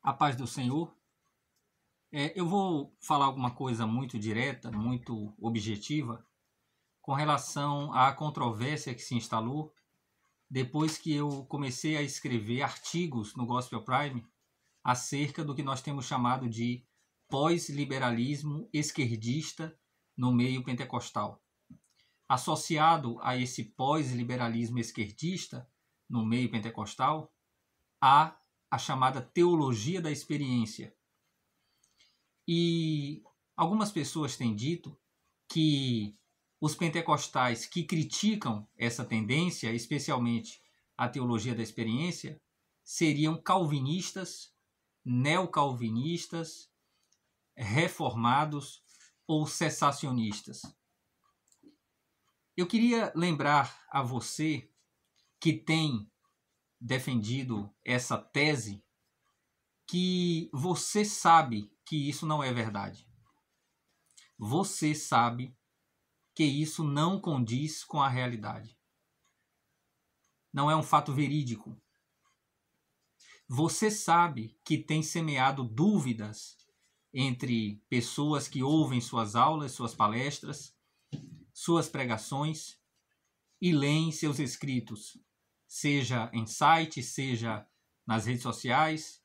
A paz do Senhor. Eu vou falar alguma coisa muito direta, muito objetiva, com relação à controvérsia que se instalou depois que eu comecei a escrever artigos no Gospel Prime acerca do que nós temos chamado de pós-liberalismo esquerdista no meio pentecostal. Associado a esse pós-liberalismo esquerdista no meio pentecostal, há a chamada teologia da experiência. E algumas pessoas têm dito que os pentecostais que criticam essa tendência, especialmente a teologia da experiência, seriam calvinistas, neocalvinistas, reformados ou cessacionistas. Eu queria lembrar a você que tem defendido essa tese que você sabe que isso não é verdade. Você sabe que isso não condiz com a realidade. Não é um fato verídico. Você sabe que tem semeado dúvidas entre pessoas que ouvem suas aulas, suas palestras, suas pregações e leem seus escritos, seja em site, seja nas redes sociais,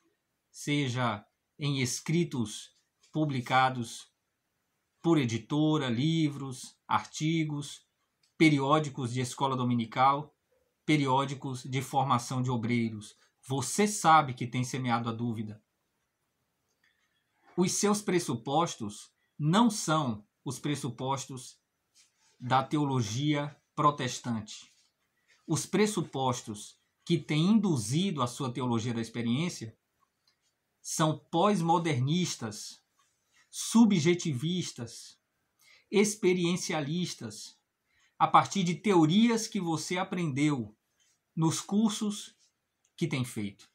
seja em escritos publicados por editora, livros, artigos, periódicos de escola dominical, periódicos de formação de obreiros. Você sabe que tem semeado a dúvida. Os seus pressupostos não são os pressupostos da teologia protestante. Os pressupostos que têm induzido a sua teologia da experiência são pós-modernistas, subjetivistas, experiencialistas, a partir de teorias que você aprendeu nos cursos que tem feito.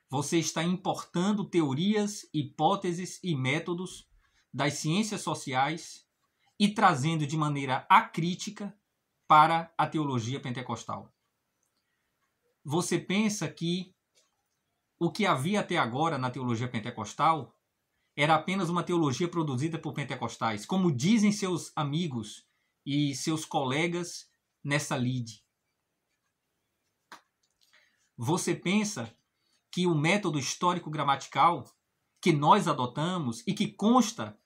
Você está importando teorias, hipóteses e métodos das ciências sociais e trazendo de maneira acrítica para a teologia pentecostal. Você pensa que o que havia até agora na teologia pentecostal era apenas uma teologia produzida por pentecostais, como dizem seus amigos e seus colegas nessa lide. Você pensa que o método histórico-gramatical que nós adotamos e que consta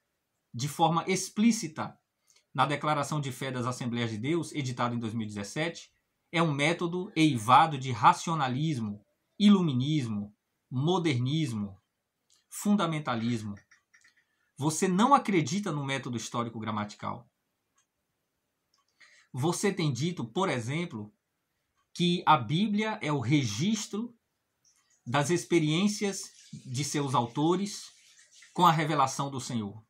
de forma explícita na Declaração de Fé das Assembleias de Deus, editada em 2017, é um método eivado de racionalismo, iluminismo, modernismo, fundamentalismo. Você não acredita no método histórico-gramatical. Você tem dito, por exemplo, que a Bíblia é o registro das experiências de seus autores com a revelação do Senhor.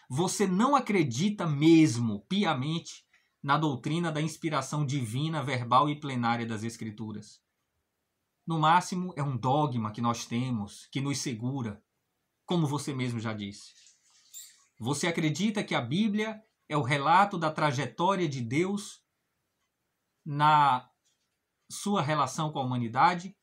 Você não acredita mesmo, piamente, na doutrina da inspiração divina, verbal e plenária das Escrituras. No máximo, é um dogma que nós temos, que nos segura, como você mesmo já disse. Você acredita que a Bíblia é o relato da trajetória de Deus na sua relação com a humanidade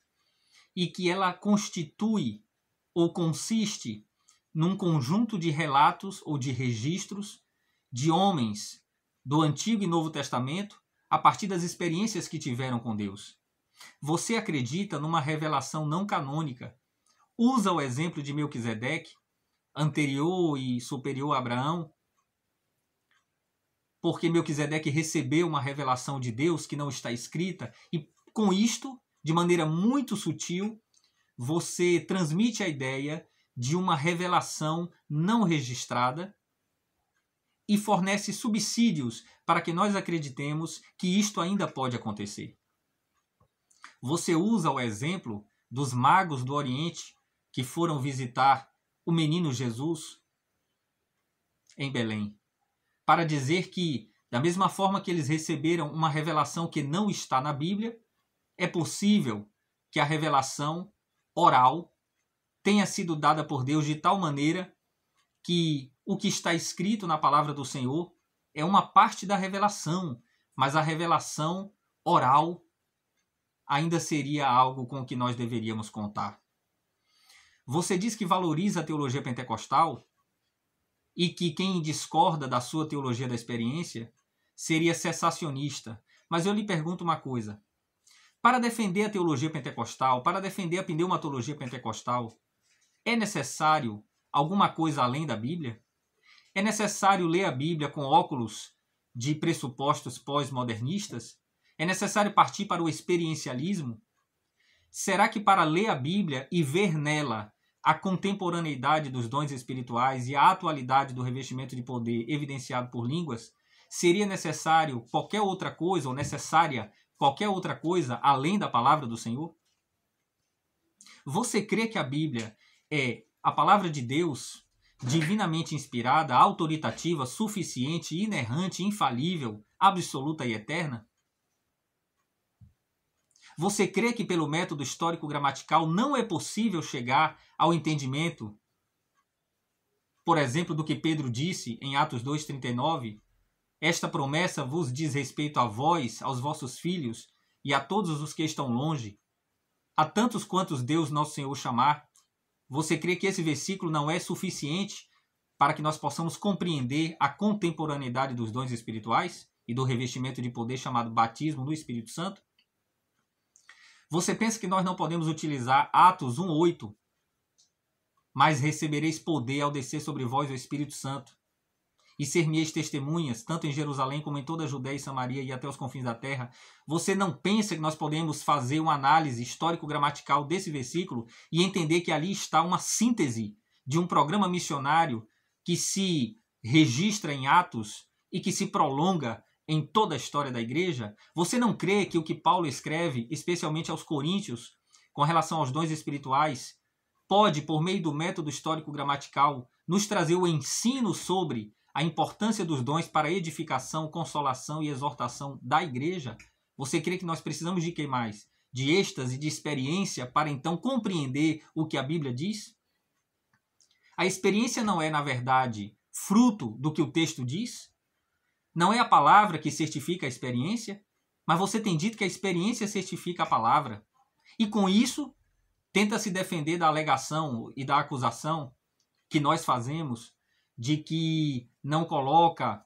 e que ela constitui ou consiste num conjunto de relatos ou de registros de homens do Antigo e Novo Testamento a partir das experiências que tiveram com Deus. Você acredita numa revelação não canônica. Usa o exemplo de Melquisedeque, anterior e superior a Abraão, porque Melquisedeque recebeu uma revelação de Deus que não está escrita, e com isto, de maneira muito sutil, você transmite a ideia de uma revelação não registrada e fornece subsídios para que nós acreditemos que isto ainda pode acontecer. Você usa o exemplo dos magos do Oriente que foram visitar o menino Jesus em Belém, para dizer que, da mesma forma que eles receberam uma revelação que não está na Bíblia, é possível que a revelação oral tenha sido dada por Deus de tal maneira que o que está escrito na palavra do Senhor é uma parte da revelação, mas a revelação oral ainda seria algo com o que nós deveríamos contar. Você diz que valoriza a teologia pentecostal e que quem discorda da sua teologia da experiência seria cessacionista. Mas eu lhe pergunto uma coisa. Para defender a teologia pentecostal, para defender a pneumatologia pentecostal, é necessário alguma coisa além da Bíblia? É necessário ler a Bíblia com óculos de pressupostos pós-modernistas? É necessário partir para o experiencialismo? Será que para ler a Bíblia e ver nela a contemporaneidade dos dons espirituais e a atualidade do revestimento de poder evidenciado por línguas, seria necessário qualquer outra coisa, ou necessária qualquer outra coisa além da palavra do Senhor? Você crê que a Bíblia é a palavra de Deus, divinamente inspirada, autoritativa, suficiente, inerrante, infalível, absoluta e eterna? Você crê que pelo método histórico-gramatical não é possível chegar ao entendimento, por exemplo, do que Pedro disse em Atos 2,39? Esta promessa vos diz respeito a vós, aos vossos filhos e a todos os que estão longe, a tantos quantos Deus nosso Senhor chamar. Você crê que esse versículo não é suficiente para que nós possamos compreender a contemporaneidade dos dons espirituais e do revestimento de poder chamado batismo no Espírito Santo? Você pensa que nós não podemos utilizar Atos 1,8, mas recebereis poder ao descer sobre vós o Espírito Santo, e ser-me-eis testemunhas, tanto em Jerusalém como em toda a Judéia e Samaria e até os confins da terra? Você não pensa que nós podemos fazer uma análise histórico-gramatical desse versículo e entender que ali está uma síntese de um programa missionário que se registra em Atos e que se prolonga em toda a história da igreja? Você não crê que o que Paulo escreve, especialmente aos Coríntios, com relação aos dons espirituais, pode, por meio do método histórico-gramatical, nos trazer o ensino sobre a importância dos dons para a edificação, consolação e exortação da igreja? Você crê que nós precisamos de que mais? De êxtase, de experiência, para então compreender o que a Bíblia diz? A experiência não é, na verdade, fruto do que o texto diz? Não é a palavra que certifica a experiência? Mas você tem dito que a experiência certifica a palavra. E com isso, tenta se defender da alegação e da acusação que nós fazemos de que não coloca,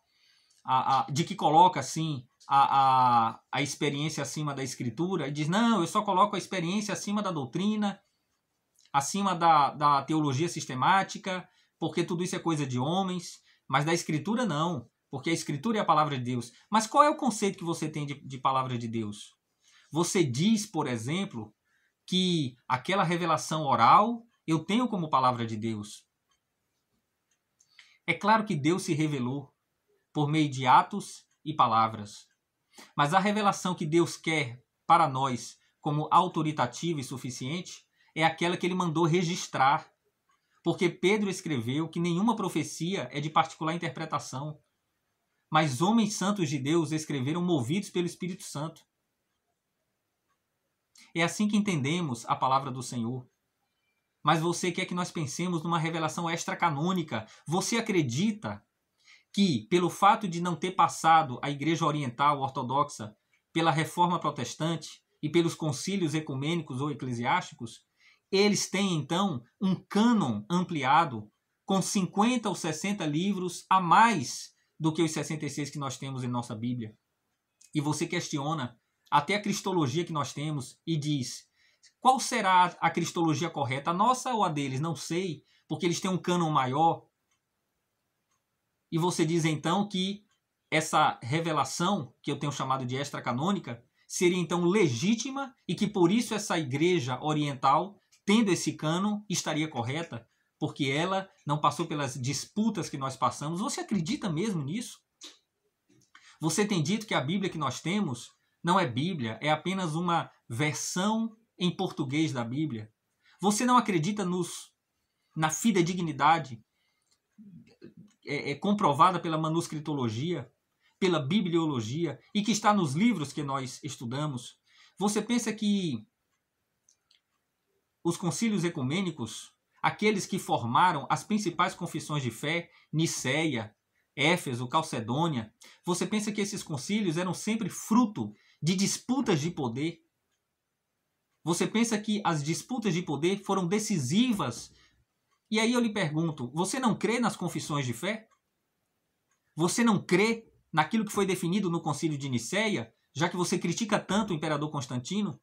de que coloca, sim, a experiência acima da escritura, e diz, não, eu só coloco a experiência acima da doutrina, acima da teologia sistemática, porque tudo isso é coisa de homens, mas da escritura não, porque a escritura é a palavra de Deus. Mas qual é o conceito que você tem de palavra de Deus? Você diz, por exemplo, que aquela revelação oral eu tenho como palavra de Deus. É claro que Deus se revelou por meio de atos e palavras. Mas a revelação que Deus quer para nós como autoritativa e suficiente é aquela que ele mandou registrar. Porque Pedro escreveu que nenhuma profecia é de particular interpretação, mas homens santos de Deus escreveram movidos pelo Espírito Santo. É assim que entendemos a palavra do Senhor. Mas você quer que nós pensemos numa revelação extracanônica. Você acredita que, pelo fato de não ter passado a Igreja Oriental Ortodoxa pela Reforma Protestante e pelos concílios ecumênicos ou eclesiásticos, eles têm, então, um cânon ampliado com 50 ou 60 livros a mais do que os 66 que nós temos em nossa Bíblia? E você questiona até a cristologia que nós temos e diz, qual será a cristologia correta, a nossa ou a deles? Não sei, porque eles têm um cânon maior. E você diz então que essa revelação, que eu tenho chamado de extracanônica, seria então legítima e que por isso essa igreja oriental, tendo esse cânon, estaria correta, porque ela não passou pelas disputas que nós passamos. Você acredita mesmo nisso? Você tem dito que a Bíblia que nós temos não é Bíblia, é apenas uma versão em português da Bíblia. Você não acredita na fidedignidade comprovada pela manuscritologia, pela bibliologia e que está nos livros que nós estudamos? Você pensa que os concílios ecumênicos, aqueles que formaram as principais confissões de fé, Niceia, Éfeso, Calcedônia, você pensa que esses concílios eram sempre fruto de disputas de poder? Você pensa que as disputas de poder foram decisivas? E aí eu lhe pergunto, você não crê nas confissões de fé? Você não crê naquilo que foi definido no Concílio de Nicéia, já que você critica tanto o imperador Constantino?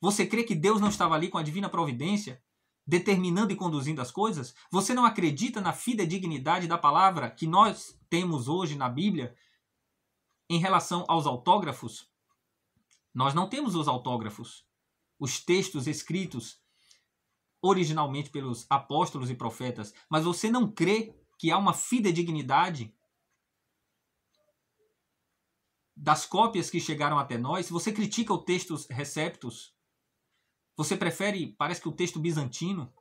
Você crê que Deus não estava ali com a divina providência, determinando e conduzindo as coisas? Você não acredita na fidedignidade da palavra que nós temos hoje na Bíblia em relação aos autógrafos? Nós não temos os autógrafos, os textos escritos originalmente pelos apóstolos e profetas, mas você não crê que há uma fidedignidade das cópias que chegaram até nós? Você critica os textos receptos? Você prefere, parece que o texto bizantino?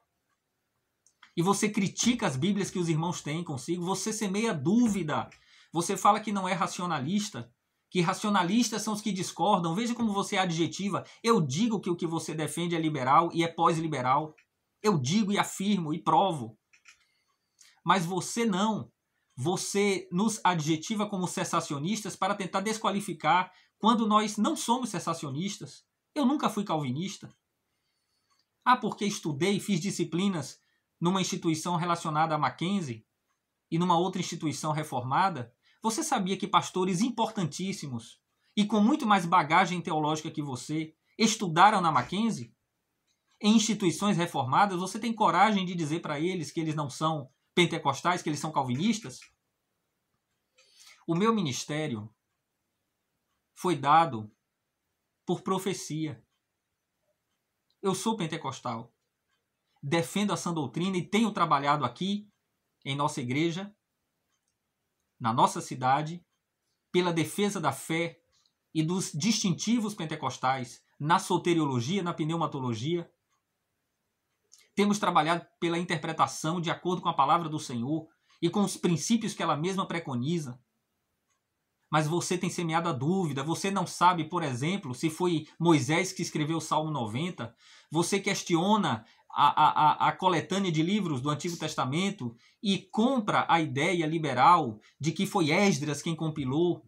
E você critica as Bíblias que os irmãos têm consigo? Você semeia dúvida. Você fala que não é racionalista, que racionalistas são os que discordam. Veja como você é adjetiva. Eu digo que o que você defende é liberal e é pós-liberal. Eu digo e afirmo e provo. Mas você não. Você nos adjetiva como cessacionistas para tentar desqualificar quando nós não somos cessacionistas. Eu nunca fui calvinista. Porque estudei e fiz disciplinas numa instituição relacionada a Mackenzie e numa outra instituição reformada. Você sabia que pastores importantíssimos e com muito mais bagagem teológica que você estudaram na Mackenzie? Em instituições reformadas, você tem coragem de dizer para eles que eles não são pentecostais, que eles são calvinistas? O meu ministério foi dado por profecia. Eu sou pentecostal, defendo a sã doutrina e tenho trabalhado aqui em nossa igreja, na nossa cidade, pela defesa da fé e dos distintivos pentecostais na soteriologia, na pneumatologia. Temos trabalhado pela interpretação de acordo com a palavra do Senhor e com os princípios que ela mesma preconiza. Mas você tem semeado a dúvida. Você não sabe, por exemplo, se foi Moisés que escreveu o Salmo 90. Você questiona a coletânea de livros do Antigo Testamento e compra a ideia liberal de que foi Esdras quem compilou.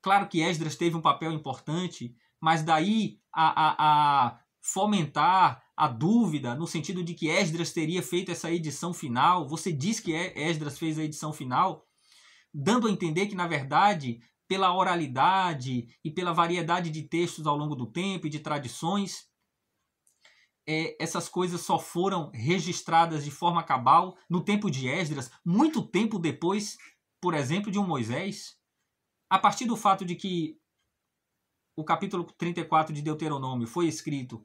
Claro que Esdras teve um papel importante, mas daí a fomentar a dúvida no sentido de que Esdras teria feito essa edição final. Você diz que Esdras fez a edição final, dando a entender que, na verdade, pela oralidade e pela variedade de textos ao longo do tempo e de tradições, essas coisas só foram registradas de forma cabal no tempo de Esdras, muito tempo depois, por exemplo, de um Moisés. A partir do fato de que o capítulo 34 de Deuteronômio foi escrito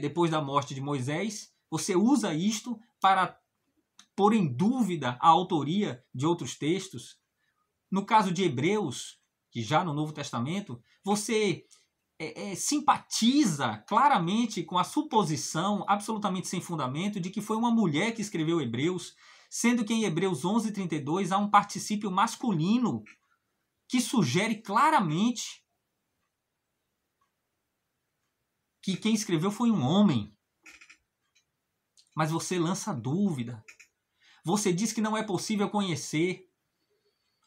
depois da morte de Moisés, você usa isto para pôr em dúvida a autoria de outros textos. No caso de Hebreus, que já no Novo Testamento, você simpatiza claramente com a suposição absolutamente sem fundamento de que foi uma mulher que escreveu Hebreus, sendo que em Hebreus 11:32 há um particípio masculino que sugere claramente que quem escreveu foi um homem. Mas você lança dúvida. Você diz que não é possível conhecer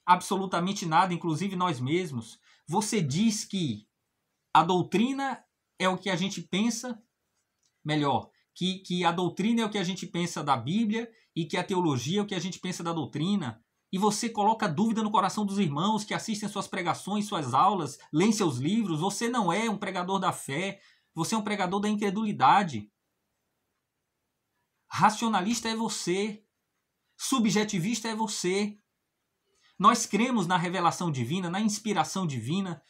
absolutamente nada, inclusive nós mesmos. Você diz que a doutrina é o que a gente pensa, melhor, que a doutrina é o que a gente pensa da Bíblia e que a teologia é o que a gente pensa da doutrina. E você coloca dúvida no coração dos irmãos que assistem suas pregações, suas aulas, leem seus livros. Você não é um pregador da fé, você é um pregador da incredulidade. Racionalista é você. Subjetivista é você. Nós cremos na revelação divina, na inspiração divina,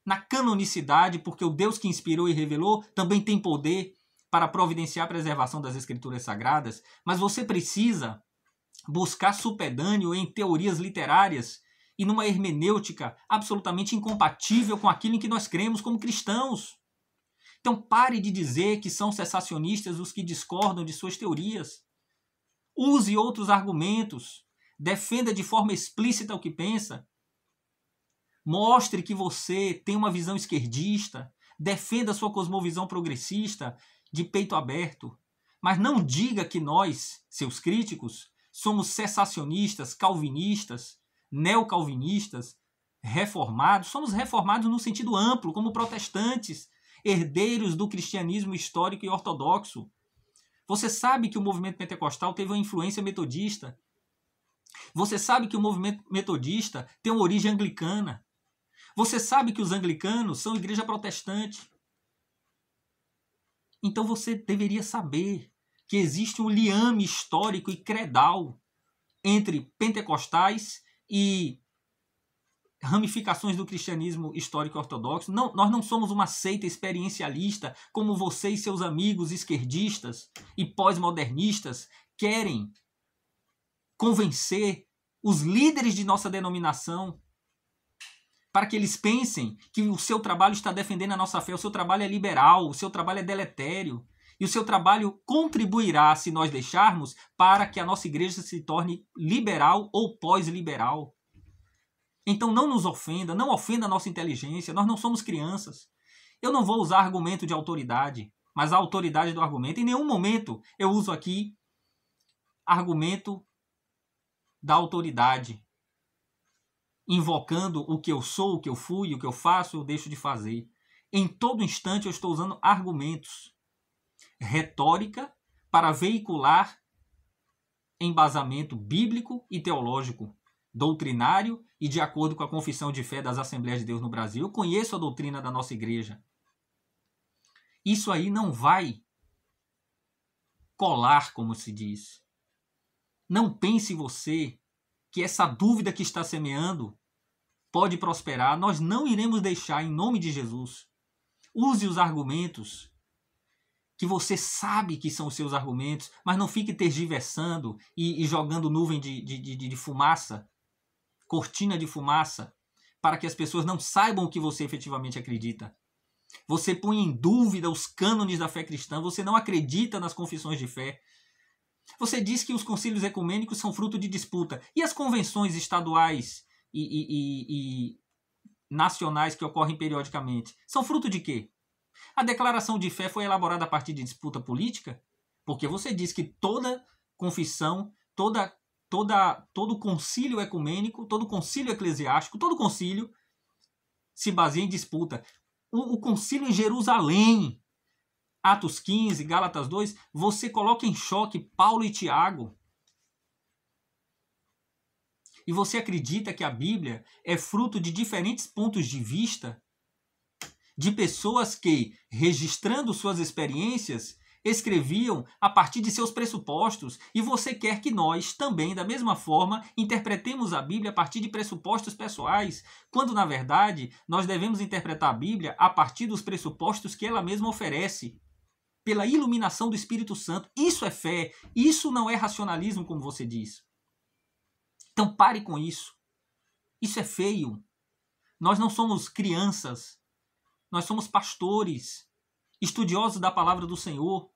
na canonicidade, porque o Deus que inspirou e revelou também tem poder para providenciar a preservação das Escrituras Sagradas. Mas você precisa buscar supedâneo em teorias literárias e numa hermenêutica absolutamente incompatível com aquilo em que nós cremos como cristãos. Então pare de dizer que são cessacionistas os que discordam de suas teorias. Use outros argumentos. Defenda de forma explícita o que pensa. Mostre que você tem uma visão esquerdista. Defenda sua cosmovisão progressista de peito aberto. Mas não diga que nós, seus críticos, somos cessacionistas, calvinistas, neocalvinistas, reformados. Somos reformados no sentido amplo, como protestantes. herdeiros do cristianismo histórico e ortodoxo. Você sabe que o movimento pentecostal teve uma influência metodista. Você sabe que o movimento metodista tem uma origem anglicana. Você sabe que os anglicanos são igreja protestante. Então você deveria saber que existe um liame histórico e credal entre pentecostais e ramificações do cristianismo histórico ortodoxo. Não, nós não somos uma seita experiencialista como você e seus amigos esquerdistas e pós-modernistas querem convencer os líderes de nossa denominação para que eles pensem que o seu trabalho está defendendo a nossa fé. O seu trabalho é liberal, o seu trabalho é deletério. E o seu trabalho contribuirá, se nós deixarmos, para que a nossa igreja se torne liberal ou pós-liberal. Então não nos ofenda, não ofenda a nossa inteligência, nós não somos crianças. Eu não vou usar argumento de autoridade, mas a autoridade do argumento. Em nenhum momento eu uso aqui argumento da autoridade, invocando o que eu sou, o que eu fui, o que eu faço, eu deixo de fazer. Em todo instante eu estou usando argumentos, retórica, para veicular embasamento bíblico e teológico, doutrinário e de acordo com a confissão de fé das Assembleias de Deus no Brasil. Eu conheço a doutrina da nossa igreja. Isso aí não vai colar, como se diz. Não pense você que essa dúvida que está semeando pode prosperar. Nós não iremos deixar, em nome de Jesus. Use os argumentos que você sabe que são os seus argumentos, mas não fique tergiversando e jogando nuvem de fumaça, cortina de fumaça, para que as pessoas não saibam o que você efetivamente acredita. Você põe em dúvida os cânones da fé cristã, você não acredita nas confissões de fé. Você diz que os concílios ecumênicos são fruto de disputa. E as convenções estaduais e nacionais que ocorrem periodicamente? São fruto de quê? A declaração de fé foi elaborada a partir de disputa política? Porque você diz que toda confissão, todo concílio ecumênico, todo concílio eclesiástico, todo concílio se baseia em disputa. O concílio em Jerusalém, Atos 15, Gálatas 2, você coloca em choque Paulo e Tiago. E você acredita que a Bíblia é fruto de diferentes pontos de vista de pessoas que, registrando suas experiências, escreviam a partir de seus pressupostos, e você quer que nós também, da mesma forma, interpretemos a Bíblia a partir de pressupostos pessoais, quando, na verdade, nós devemos interpretar a Bíblia a partir dos pressupostos que ela mesma oferece, pela iluminação do Espírito Santo. Isso é fé, isso não é racionalismo, como você diz. Então pare com isso. Isso é feio. Nós não somos crianças. Nós somos pastores, estudiosos da palavra do Senhor,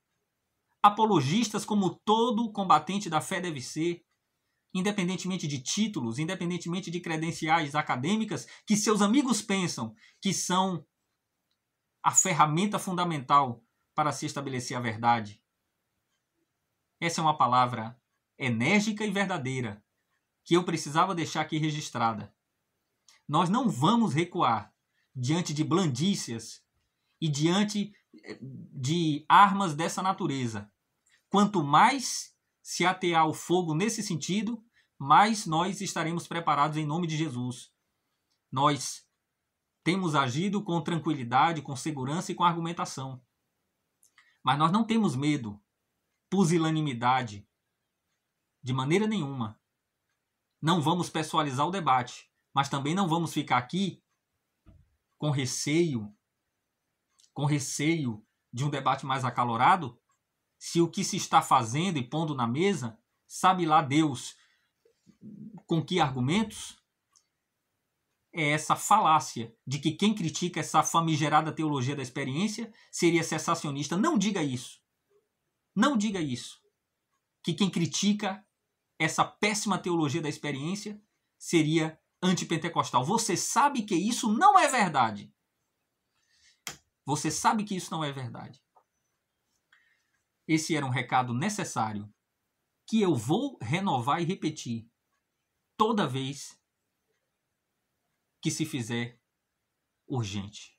apologistas como todo combatente da fé deve ser, independentemente de títulos, independentemente de credenciais acadêmicas, que seus amigos pensam que são a ferramenta fundamental para se estabelecer a verdade. Essa é uma palavra enérgica e verdadeira, que eu precisava deixar aqui registrada. Nós não vamos recuar diante de blandícias e diante de armas dessa natureza. Quanto mais se atear o fogo nesse sentido, mais nós estaremos preparados em nome de Jesus. Nós temos agido com tranquilidade, com segurança e com argumentação. Mas nós não temos medo, pusilanimidade, de maneira nenhuma. Não vamos pessoalizar o debate, mas também não vamos ficar aqui com receio de um debate mais acalorado, se o que se está fazendo e pondo na mesa, sabe lá Deus com que argumentos, é essa falácia de que quem critica essa famigerada teologia da experiência seria cessacionista. Não diga isso. Não diga isso. Que quem critica essa péssima teologia da experiência seria antipentecostal. Você sabe que isso não é verdade. Você sabe que isso não é verdade. Esse era um recado necessário que eu vou renovar e repetir toda vez que se fizer urgente.